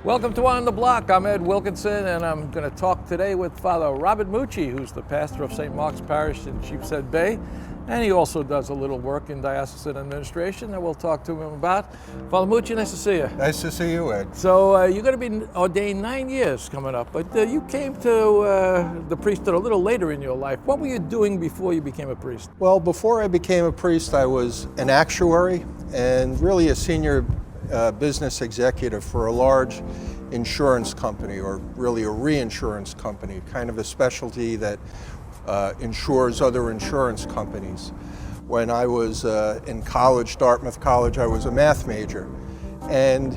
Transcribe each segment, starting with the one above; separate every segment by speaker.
Speaker 1: Welcome to On the Block. I'm Ed Wilkinson, and I'm going to talk today with Father Robert Mucci, who's the pastor of St. Mark's Parish in Sheepshead Bay, and he also does a little work in diocesan administration that we'll talk to him about. Father Mucci, nice to see you.
Speaker 2: Nice to see you, Ed.
Speaker 1: So you're going to be ordained 9 years coming up, but you came to the priesthood a little later in your life. What were you doing before you became a priest?
Speaker 2: Well, before I became a priest, I was an actuary and really a senior business executive for a large insurance company, or really a reinsurance company, kind of a specialty that insures other insurance companies. When I was in college, Dartmouth College, I was a math major. And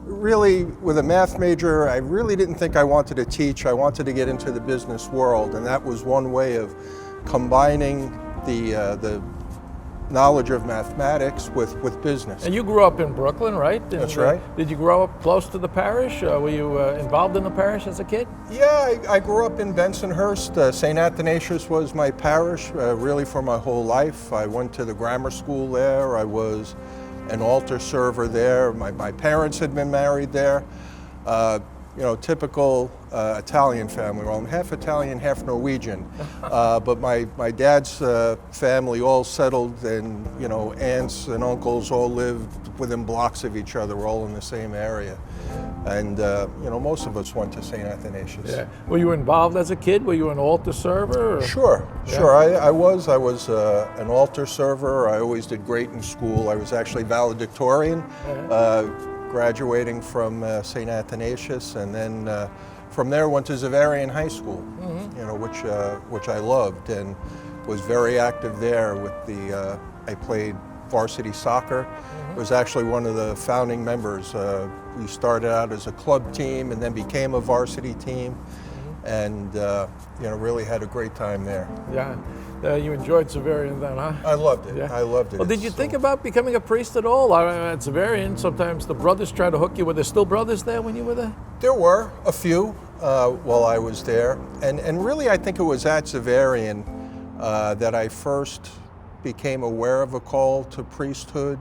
Speaker 2: really, with a math major, I really didn't think I wanted to teach. I wanted to get into the business world, and that was one way of combining the knowledge of mathematics with business.
Speaker 1: And you grew up in Brooklyn, right?
Speaker 2: That's right.
Speaker 1: Did you grow up close to the parish? Were you involved in the parish as a kid?
Speaker 2: Yeah, I grew up in Bensonhurst. St. Athanasius was my parish really for my whole life. I went to the grammar school there. I was an altar server there. My parents had been married there. Typical Italian family. Well, I'm half Italian, half Norwegian. But my dad's family all settled, and aunts and uncles all lived within blocks of each other, all in the same area. And most of us went to St. Athanasius.
Speaker 1: Yeah. Were you involved as a kid? Were you an altar server? Or?
Speaker 2: Sure. I was an altar server. I always did great in school. I was actually valedictorian. Graduating from St. Athanasius, and then from there went to Xaverian High School, which I loved, and was very active there with I played varsity soccer. I was actually one of the founding members. We started out as a club team and then became a varsity team, and really had a great time there.
Speaker 1: Yeah. You enjoyed Xaverian then, huh?
Speaker 2: I loved it.
Speaker 1: Yeah.
Speaker 2: I loved it.
Speaker 1: Well, did you think about becoming a priest at all? At Xaverian, sometimes the brothers try to hook you. Were there still brothers there when you were there?
Speaker 2: There were a few while I was there. And really, I think it was at Xaverian that I first became aware of a call to priesthood.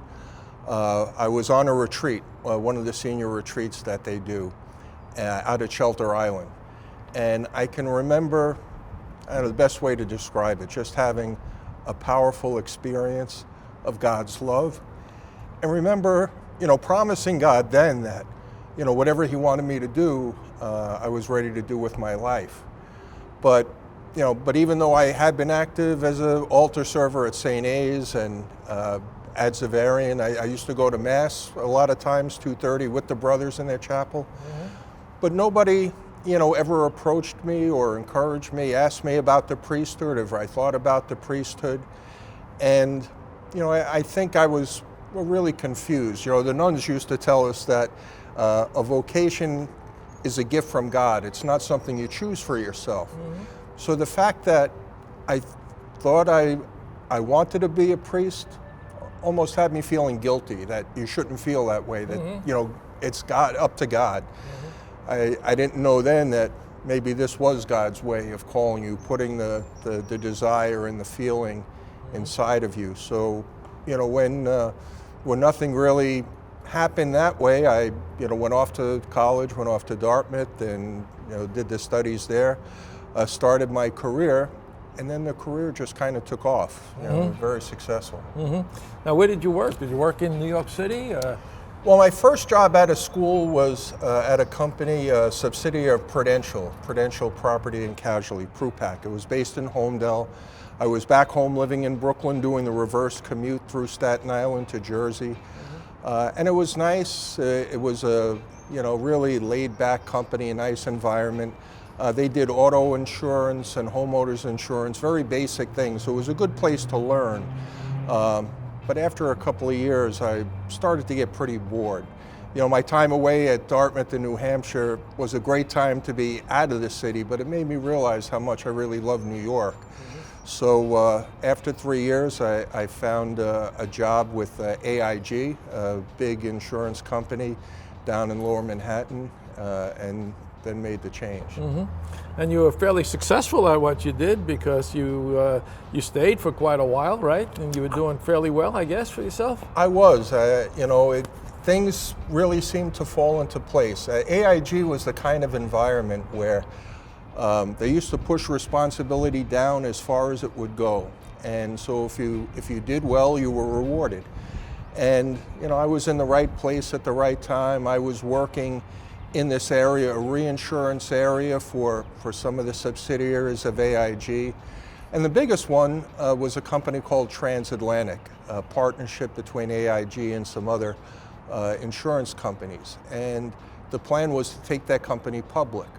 Speaker 2: I was on a retreat, one of the senior retreats that they do out at Shelter Island. And I can remember, the best way to describe it, just having a powerful experience of God's love. And remember, promising God then that, whatever He wanted me to do, I was ready to do with my life. But even though I had been active as an altar server at St. A's and at Xaverian, I used to go to Mass a lot of times, 2:30, with the brothers in their chapel. Mm-hmm. But nobody ever approached me or encouraged me, asked me about the priesthood, if I thought about the priesthood. And, I think I was really confused. The nuns used to tell us that a vocation is a gift from God. It's not something you choose for yourself. Mm-hmm. So the fact that I thought I wanted to be a priest almost had me feeling guilty, that you shouldn't feel that way, that, mm-hmm. It's God, up to God. Mm-hmm. I didn't know then that maybe this was God's way of calling you, putting the desire and the feeling inside of you. So, when nothing really happened that way, I went off to college, went off to Dartmouth, and did the studies there, started my career, and then the career just kind of took off.
Speaker 1: Mm-hmm.
Speaker 2: Very successful.
Speaker 1: Mm-hmm. Now, where did you work? Did you work in New York City?
Speaker 2: Well, my first job out of school was at a company, a subsidiary of Prudential Property and Casualty, Prupac. It was based in Homedale. I was back home living in Brooklyn doing the reverse commute through Staten Island to Jersey. Mm-hmm. And it was nice. It was a really laid back company, a nice environment. They did auto insurance and homeowners insurance, very basic things. So it was a good place to learn. But after a couple of years, I started to get pretty bored. My time away at Dartmouth in New Hampshire was a great time to be out of the city, but it made me realize how much I really love New York. Mm-hmm. So after 3 years, I found a job with AIG, a big insurance company down in Lower Manhattan, and then made the change.
Speaker 1: Mm-hmm. And you were fairly successful at what you did, because you stayed for quite a while, right? And you were doing fairly well, I guess, for yourself?
Speaker 2: I was. things really seemed to fall into place. AIG was the kind of environment where they used to push responsibility down as far as it would go. And so if you did well, you were rewarded. And I was in the right place at the right time. I was working in this area, a reinsurance area for some of the subsidiaries of AIG. And the biggest one was a company called Transatlantic, a partnership between AIG and some other insurance companies. And the plan was to take that company public.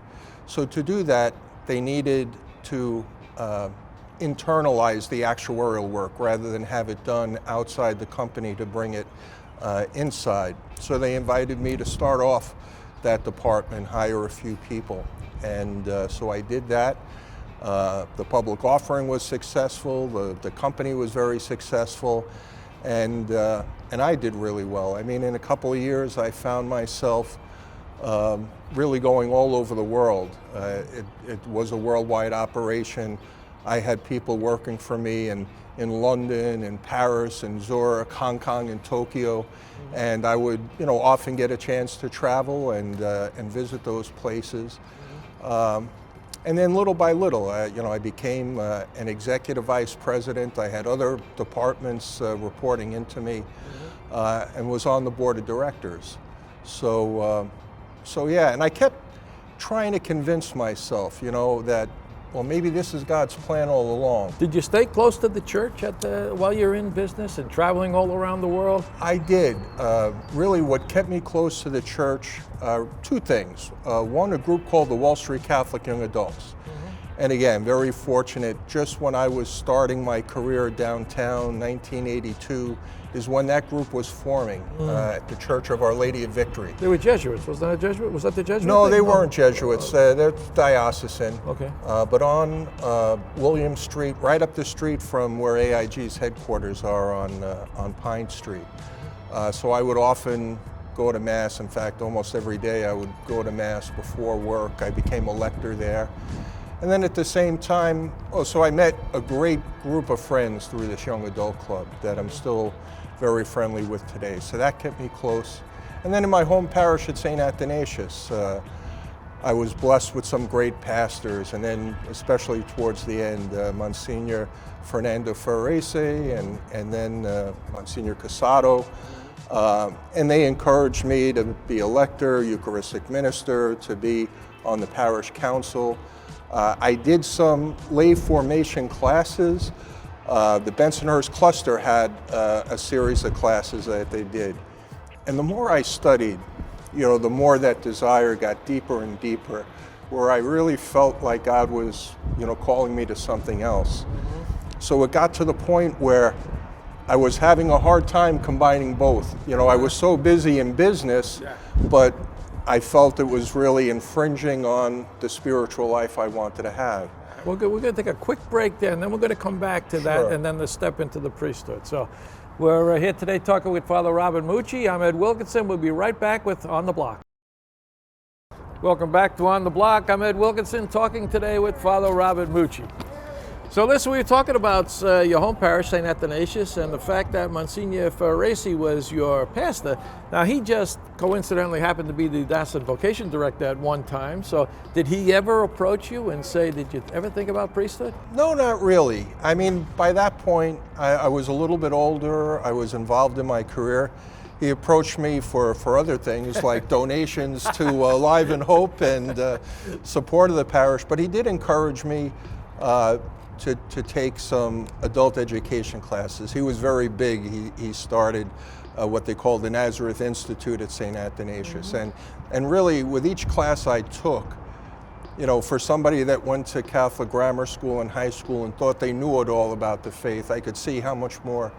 Speaker 2: So to do that, they needed to internalize the actuarial work rather than have it done outside the company to bring it inside. So they invited me to start off that department, hire a few people. And so I did that. The public offering was successful, the company was very successful, and I did really well. I mean, in a couple of years, I found myself really going all over the world. It was a worldwide operation. I had people working for me in London, in Paris, in Zurich, Hong Kong, and Tokyo, and I would, often get a chance to travel and visit those places. And then little by little, I became an executive vice president. I had other departments reporting into me, and was on the board of directors. So yeah, and I kept trying to convince myself, that, well, maybe this is God's plan all along.
Speaker 1: Did you stay close to the church while you're in business and traveling all around the world?
Speaker 2: I did. Really, what kept me close to the church, two things. One, a group called the Wall Street Catholic Young Adults. And again, very fortunate, just when I was starting my career downtown, 1982, is when that group was forming at the Church of Our Lady of Victory.
Speaker 1: They were Jesuits. Was that a Jesuit? Was that the Jesuit?
Speaker 2: No,
Speaker 1: thing?
Speaker 2: they weren't Jesuits. They're diocesan.
Speaker 1: Okay.
Speaker 2: But on William Street, right up the street from where AIG's headquarters are on Pine Street. So I would often go to Mass. In fact, almost every day I would go to Mass before work. I became a lector there. And then at the same time, so I met a great group of friends through this young adult club that I'm still very friendly with today. So that kept me close. And then in my home parish at St. Athanasius, I was blessed with some great pastors, and then especially towards the end, Monsignor Fernando Ferrese and then Monsignor Casado. And they encouraged me to be a lector, Eucharistic minister, to be on the parish council. I did some lay formation classes. The Bensonhurst cluster had a series of classes that they did. And the more I studied, the more that desire got deeper and deeper, where I really felt like God was, calling me to something else. So it got to the point where I was having a hard time combining both. I was so busy in business, but I felt it was really infringing on the spiritual life I wanted to have.
Speaker 1: We're going to take a quick break there, and then we're going to come back to that,
Speaker 2: Sure.
Speaker 1: and then the step into the priesthood. So we're here today talking with Father Robert Mucci. I'm Ed Wilkinson. We'll be right back with On the Block. Welcome back to On the Block. I'm Ed Wilkinson, talking today with Father Robert Mucci. So listen, we were talking about your home parish, St. Athanasius, and the fact that Monsignor Ferrese was your pastor. Now, he just coincidentally happened to be the diocesan vocation director at one time. So did he ever approach you and say, did you ever think about priesthood?
Speaker 2: No, not really. I mean, by that point, I was a little bit older. I was involved in my career. He approached me for other things like donations to Live and Hope and support of the parish, but he did encourage me to take some adult education classes. He was very big. He started what they call the Nazareth Institute at St. Athanasius. And really, with each class I took, for somebody that went to Catholic grammar school and high school and thought they knew it all about the faith, I could see how much more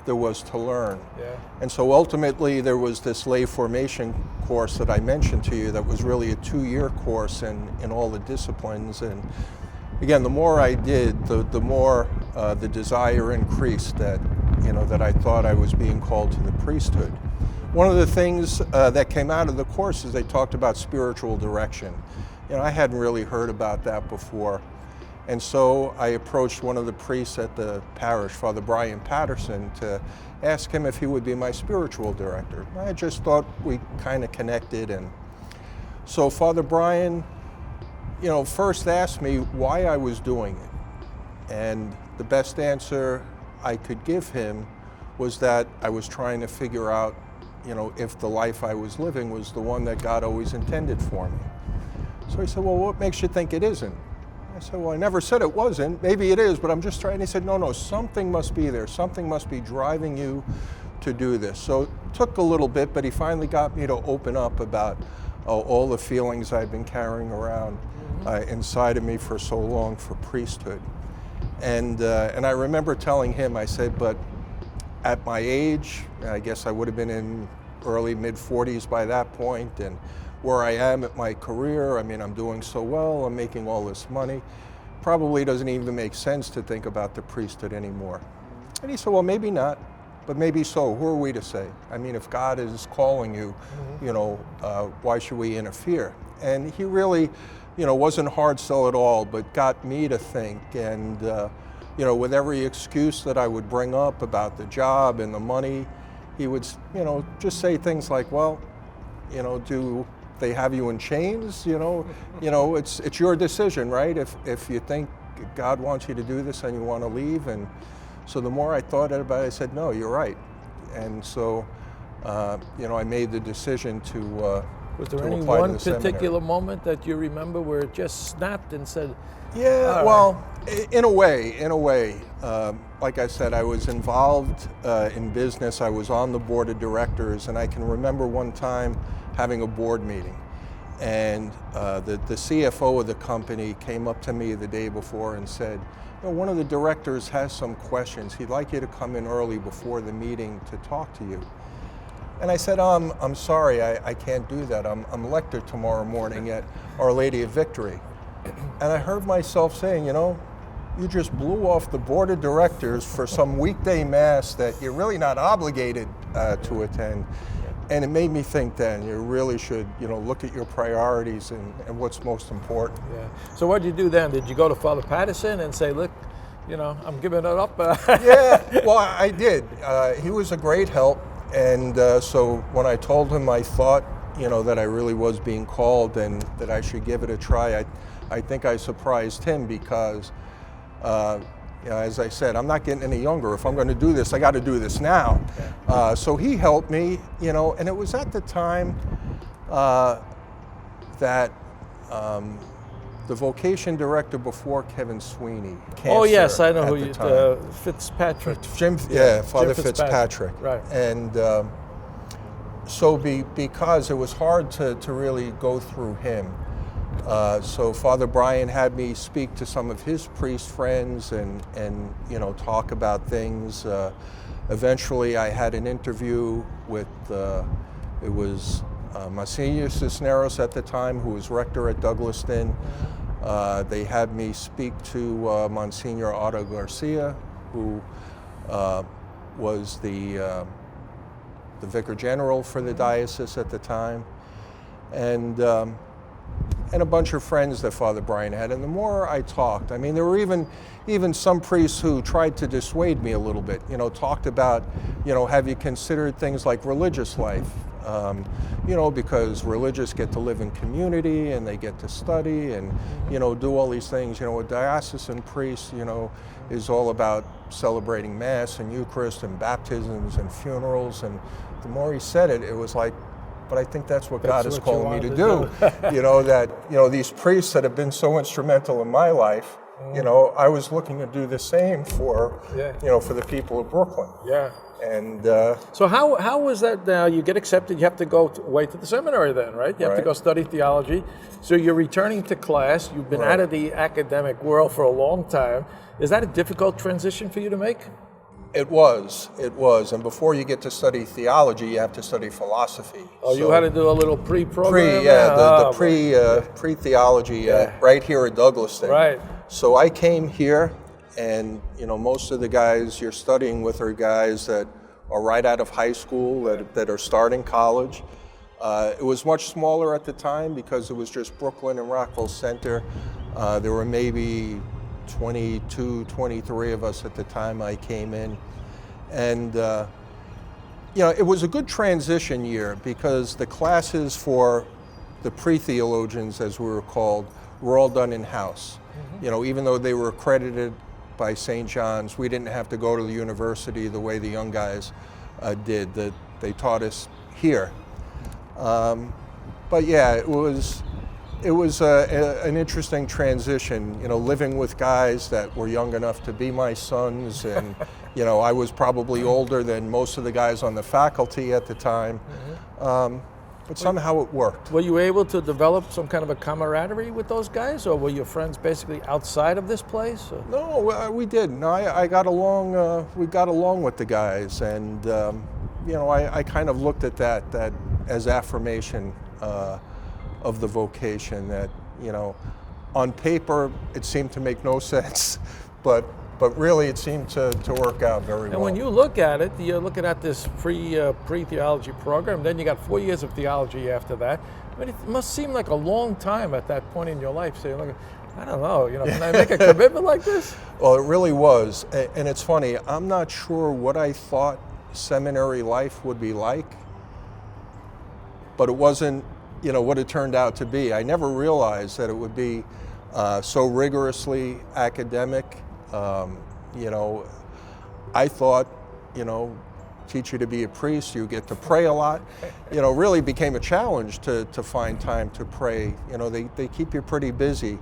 Speaker 2: there was to learn.
Speaker 1: Yeah.
Speaker 2: And so ultimately there was this lay formation course that I mentioned to you that was really a 2-year course in all the disciplines. And again, the more I did, the more the desire increased that I thought I was being called to the priesthood. One of the things that came out of the course is they talked about spiritual direction. I hadn't really heard about that before. And so I approached one of the priests at the parish, Father Brian Patterson, to ask him if he would be my spiritual director. I just thought we kind of connected. And so Father Brian, first asked me why I was doing it. And the best answer I could give him was that I was trying to figure out, if the life I was living was the one that God always intended for me. So he said, well, what makes you think it isn't? I said, well, I never said it wasn't. Maybe it is, but I'm just trying. He said, no, something must be there. Something must be driving you to do this. So it took a little bit, but he finally got me to open up about all the feelings I've been carrying around inside of me for so long for priesthood. And I remember telling him, I said, but at my age, I guess I would have been in early mid-40s by that point, and where I am at my career, I'm doing so well, I'm making all this money, probably doesn't even make sense to think about the priesthood anymore. And he said, well, maybe not, but maybe so. Who are we to say? If God is calling you, why should we interfere? And he really, wasn't hard sell at all, but got me to think. And, with every excuse that I would bring up about the job and the money, he would, just say things like, well, do they have you in chains? It's your decision, right? If you think God wants you to do this and you want to leave. And so the more I thought about it, I said, no, you're right. And so, I made the decision to
Speaker 1: Was there
Speaker 2: to
Speaker 1: any
Speaker 2: apply
Speaker 1: one
Speaker 2: to the seminary.
Speaker 1: particular moment that you remember where it just snapped and said,
Speaker 2: Yeah,
Speaker 1: all
Speaker 2: well, in a way. Like I said, I was involved in business. I was on the board of directors, and I can remember one time having a board meeting. And the CFO of the company came up to me the day before and said, one of the directors has some questions. He'd like you to come in early before the meeting to talk to you. And I said, I'm sorry, I can't do that. I'm lector tomorrow morning at Our Lady of Victory. And I heard myself saying, you just blew off the board of directors for some weekday mass that you're really not obligated to attend. And it made me think then, you really should, look at your priorities and what's most important.
Speaker 1: yeah. So what did you do then? Did you go to Father Patterson and say, look, I'm giving it up?
Speaker 2: Yeah, well, I did. He was a great help. And so when I told him I thought, that I really was being called and that I should give it a try, I think I surprised him because, as I said, I'm not getting any younger. If I'm going to do this, I got to do this now. So he helped me, and it was at the time that the vocation director before Kevin Sweeney, cancer.
Speaker 1: Oh yes, I know
Speaker 2: at
Speaker 1: who
Speaker 2: the
Speaker 1: you,
Speaker 2: time.
Speaker 1: Fitzpatrick.
Speaker 2: Father
Speaker 1: Jim
Speaker 2: Fitzpatrick.
Speaker 1: Right.
Speaker 2: And so because it was hard to really go through him, so Father Brian had me speak to some of his priest friends and talk about things. Eventually I had an interview with, it was Monsignor Cisneros at the time, who was rector at Douglaston. They had me speak to Monsignor Otto Garcia, who was the vicar general for the diocese at the time, and a bunch of friends that Father Brian had. And the more I talked, there were even some priests who tried to dissuade me a little bit, talked about, have you considered things like religious life? Because religious get to live in community and they get to study and, do all these things. A diocesan priest, is all about celebrating Mass and Eucharist and baptisms and funerals. And the more he said it, it was like, but I think that's what God is calling me to do. These priests that have been so instrumental in my life, I was looking to do the same for, for the people of Brooklyn.
Speaker 1: Yeah.
Speaker 2: And
Speaker 1: so how was that now? You get accepted, you have to go away to the seminary then, right? You have to go study theology. So you're returning to class. You've been out of the academic world for a long time. Is that a difficult transition for you to make?
Speaker 2: It was. And before you get to study theology, you have to study philosophy.
Speaker 1: Oh, so you had to do a little pre-program?
Speaker 2: Pre-theology right here at Douglaston.
Speaker 1: Right.
Speaker 2: So I came here, and most of the guys you're studying with are guys that are right out of high school, that are starting college. It was much smaller at the time because it was just Brooklyn and Rockville Center. There were maybe 22, 23 of us at the time I came in. And it was a good transition year because the classes for the pre-theologians, as we were called, were all done in-house. Even though they were accredited by St. John's, we didn't have to go to the university the way the young guys did. They taught us here. But yeah, it was an interesting transition, living with guys that were young enough to be my sons, and I was probably older than most of the guys on the faculty at the time. But somehow it worked.
Speaker 1: Were you able to develop some kind of a camaraderie with those guys, or were your friends basically outside of this place? Or?
Speaker 2: No, we did. No, I got along. We got along with the guys, and I kind of looked at that as affirmation of the vocation. That on paper it seemed to make no sense, but really it seemed to work out very well.
Speaker 1: And when you look at it, you're looking at this pre-theology program, then you got 4 years of theology after that. I mean, it must seem like a long time at that point in your life. So you're like, I don't know, can I make a commitment like this?
Speaker 2: Well, it really was. And it's funny, I'm not sure what I thought seminary life would be like, but it wasn't, what it turned out to be. I never realized that it would be so rigorously academic. I thought, teach you to be a priest, you get to pray a lot. Really became a challenge to find time to pray. They keep you pretty busy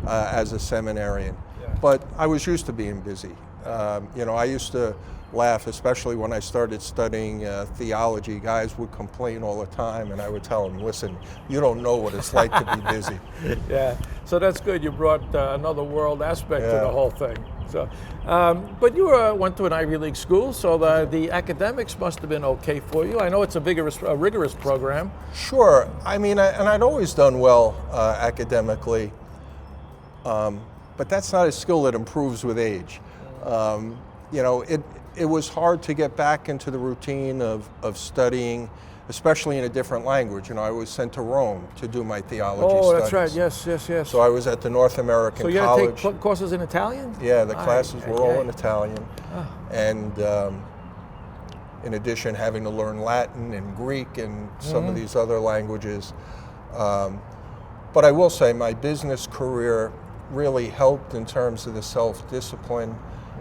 Speaker 2: as a seminarian.
Speaker 1: Yeah.
Speaker 2: But I was used to being busy. I used to laugh, especially when I started studying theology. Guys would complain all the time, and I would tell them, listen, you don't know what it's like to be busy.
Speaker 1: Yeah, so that's good. You brought another world aspect to the whole thing. So, but you went to an Ivy League school, so the academics must have been okay for you. I know it's a rigorous program.
Speaker 2: Sure. I mean, and I'd always done well academically, but that's not a skill that improves with age. It was hard to get back into the routine of studying, especially in a different language. I was sent to Rome to do my theology studies.
Speaker 1: Oh, that's right. Yes.
Speaker 2: So I was at the North American College.
Speaker 1: So you had to take courses in Italian?
Speaker 2: Yeah, the classes were all in Italian. And in addition, having to learn Latin and Greek and some of these other languages. But I will say my business career really helped in terms of the self-discipline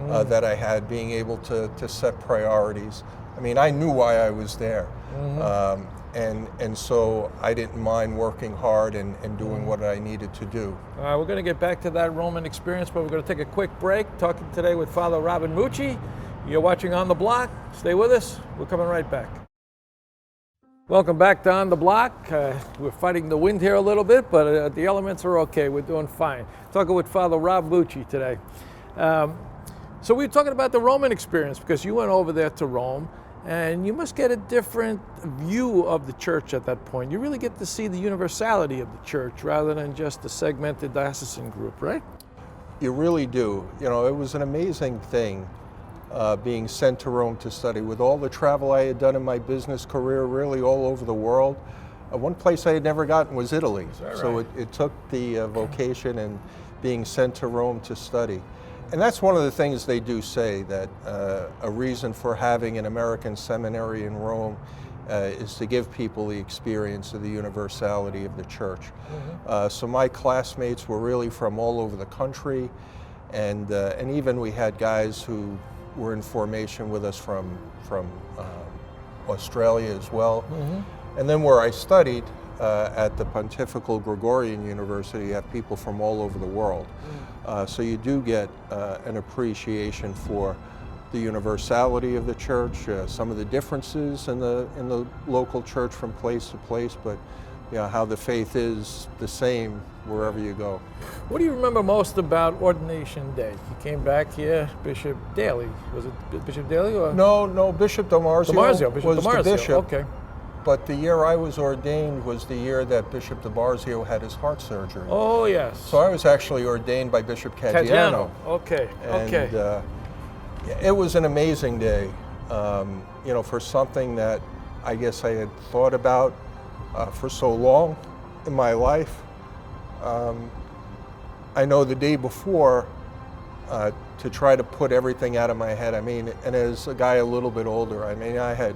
Speaker 2: that I had, being able to set priorities. I mean, I knew why I was there. And so I didn't mind working hard and doing what I needed to do.
Speaker 1: We're going to get back to that Roman experience, but we're going to take a quick break. Talking today with Father Robert Mucci. You're watching On the Block. Stay with us. We're coming right back. Welcome back to On the Block. We're fighting the wind here a little bit, but the elements are okay. We're doing fine. Talking with Father Rob Mucci today. So we're talking about the Roman experience because you went over there to Rome, and you must get a different view of the church at that point. You really get to see the universality of the church rather than just the segmented diocesan group, right?
Speaker 2: You really do. It was an amazing thing being sent to Rome to study. With all the travel I had done in my business career, really all over the world, one place I had never gotten was Italy. So it took the vocation and being sent to Rome to study. And that's one of the things they do say, that a reason for having an American seminary in Rome is to give people the experience of the universality of the church. So my classmates were really from all over the country, and even we had guys who were in formation with us from Australia as well. And then where I studied, at the Pontifical Gregorian University, you have people from all over the world. So you do get an appreciation for the universality of the church, some of the differences in the local church from place to place, but how the faith is the same wherever you go.
Speaker 1: What do you remember most about Ordination Day? You came back here, Bishop Daly. Was it Bishop Daly? Or?
Speaker 2: No, Bishop DiMarzio was the bishop.
Speaker 1: Okay.
Speaker 2: But the year I was ordained was the year that Bishop DiMarzio had his heart surgery.
Speaker 1: Oh, yes.
Speaker 2: So I was actually ordained by Bishop Caggiano.
Speaker 1: Okay,
Speaker 2: and, it was an amazing day, for something that I guess I had thought about for so long in my life. I know the day before, to try to put everything out of my head. I mean, and as a guy a little bit older, I mean, I had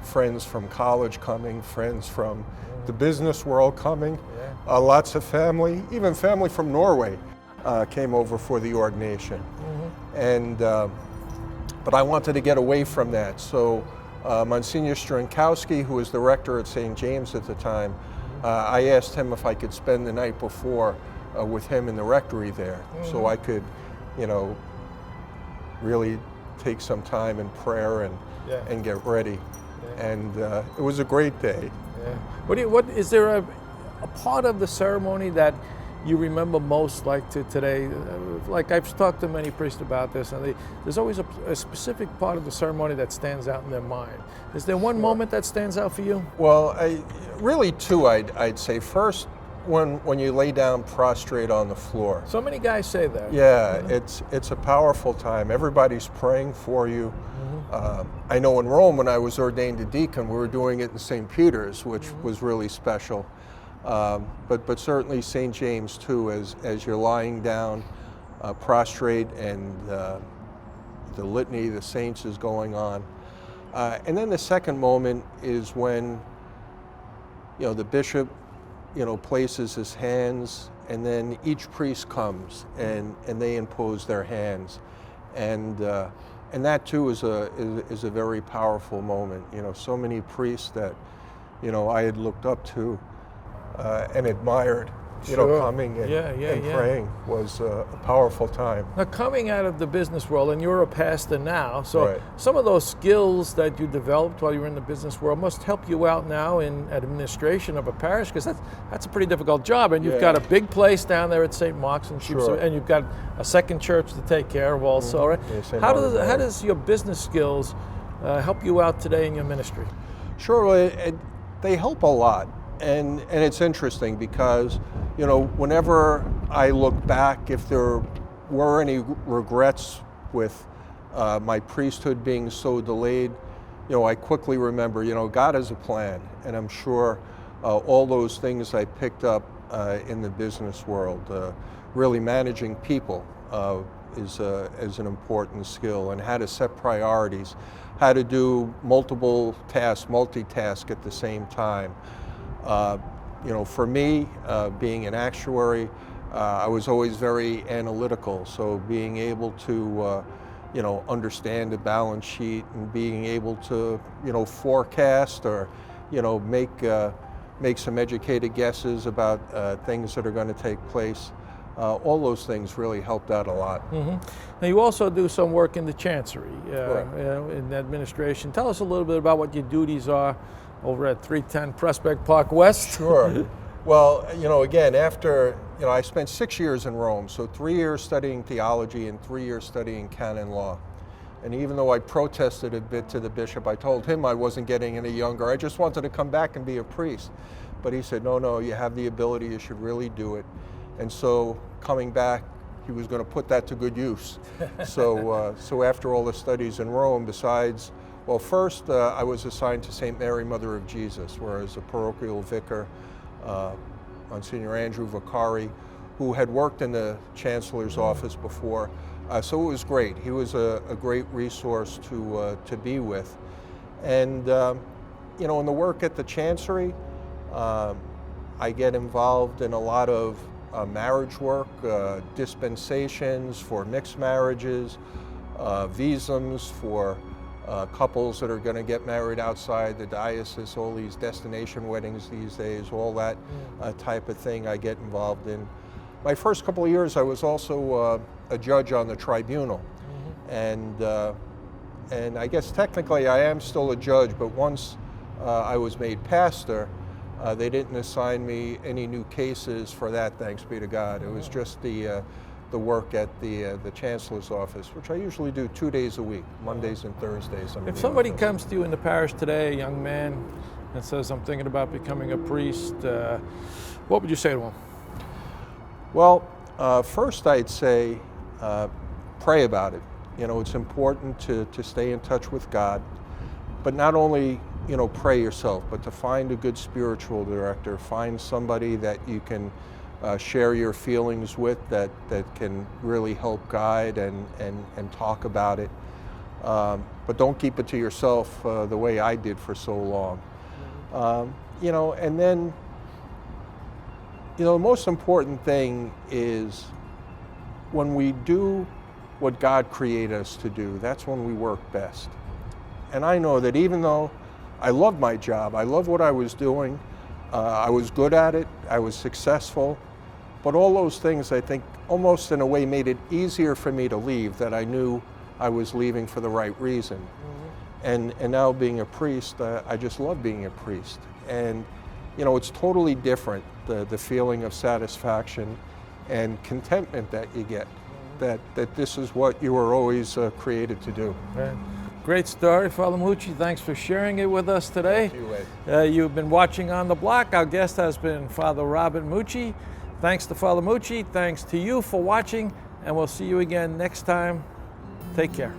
Speaker 2: friends from college coming, friends from the business world coming, lots of family, even family from Norway came over for the ordination. And but I wanted to get away from that. So Monsignor Strankowski, who was the rector at St. James at the time, I asked him if I could spend the night before with him in the rectory there, so I could, you know, really take some time in prayer and get ready. And it was a great day.
Speaker 1: What is there a part of the ceremony that you remember most, like to today? Like I've talked to many priests about this, and there's always a specific part of the ceremony that stands out in their mind. Is there one moment that stands out for you?
Speaker 2: Well, really two, I'd say. First, when you lay down prostrate on the floor.
Speaker 1: So many guys say that.
Speaker 2: Yeah, it's a powerful time. Everybody's praying for you. I know in Rome, when I was ordained a deacon, we were doing it in St. Peter's, which was really special. But certainly St. James too, as you're lying down prostrate, and the litany, the saints is going on. And then the second moment is when, you know, the bishop, you know, places his hands, and then each priest comes and they impose their hands, and that too is a very powerful moment. You know, so many priests that, you know, I had looked up to and admired, you know, coming and praying was a powerful time.
Speaker 1: Now, coming out of the business world, and you're a pastor now, so
Speaker 2: Right.
Speaker 1: some of those skills that you developed while you were in the business world must help you out now in administration of a parish, because that's a pretty difficult job, and you've got a big place down there at St. Mark's, and and you've got a second church to take care of also, right?
Speaker 2: Yeah,
Speaker 1: how does your business skills help you out today in your ministry?
Speaker 2: Sure, well, they help a lot. And it's interesting because, you know, whenever I look back, if there were any regrets with my priesthood being so delayed, you know, I quickly remember, you know, God has a plan. And I'm sure all those things I picked up in the business world, really managing people is an important skill, and how to set priorities, how to do multiple tasks, multitask at the same time. You know, for me, being an actuary, I was always very analytical. So being able to, you know, understand a balance sheet and being able to, you know, forecast or, you know, make some educated guesses about things that are going to take place. All those things really helped out a lot.
Speaker 1: Now, you also do some work in the Chancery, you know, in administration. Tell us a little bit about what your duties are over at 310 Prospect Park West.
Speaker 2: Sure. Well, you know, again, after, you know, I spent 6 years in Rome, so 3 years studying theology and 3 years studying canon law. And even though I protested a bit to the bishop, I told him I wasn't getting any younger. I just wanted to come back and be a priest. But he said, no, you have the ability, you should really do it. And so coming back, he was going to put that to good use. So after all the studies in Rome, besides, well, first I was assigned to St. Mary, Mother of Jesus, where I was a parochial vicar, Monsignor Andrew Vicari, who had worked in the Chancellor's office before. So it was great. He was a great resource to be with. And, you know, in the work at the Chancery, I get involved in a lot of marriage work, dispensations for mixed marriages, visums for couples that are going to get married outside the diocese, all these destination weddings these days, all that type of thing I get involved in. My first couple of years I was also a judge on the tribunal, and I guess technically I am still a judge, but once I was made pastor, they didn't assign me any new cases for that, thanks be to God. It was just the work at the Chancellor's office, which I usually do 2 days a week, Mondays and Thursdays.
Speaker 1: If somebody comes to you in the parish today, a young man, and says, I'm thinking about becoming a priest, what would you say to him?
Speaker 2: Well, first I'd say pray about it. You know, it's important to stay in touch with God, but not only, you know, pray yourself, but to find a good spiritual director, find somebody that you can share your feelings with, that can really help guide and talk about it. But don't keep it to yourself the way I did for so long. And then, the most important thing is when we do what God created us to do, that's when we work best. And I know that even though I loved my job, I loved what I was doing, I was good at it, I was successful, but all those things, I think, almost in a way made it easier for me to leave, that I knew I was leaving for the right reason. And now being a priest, I just love being a priest. And it's totally different, the feeling of satisfaction and contentment that you get, that this is what you were always created to do.
Speaker 1: Right. Great story, Father Mucci. Thanks for sharing it with us today.
Speaker 2: Thank you, Ed.
Speaker 1: You've been watching On the Block. Our guest has been Father Robert Mucci. Thanks to Father Mucci. Thanks to you for watching, and we'll see you again next time. Take care.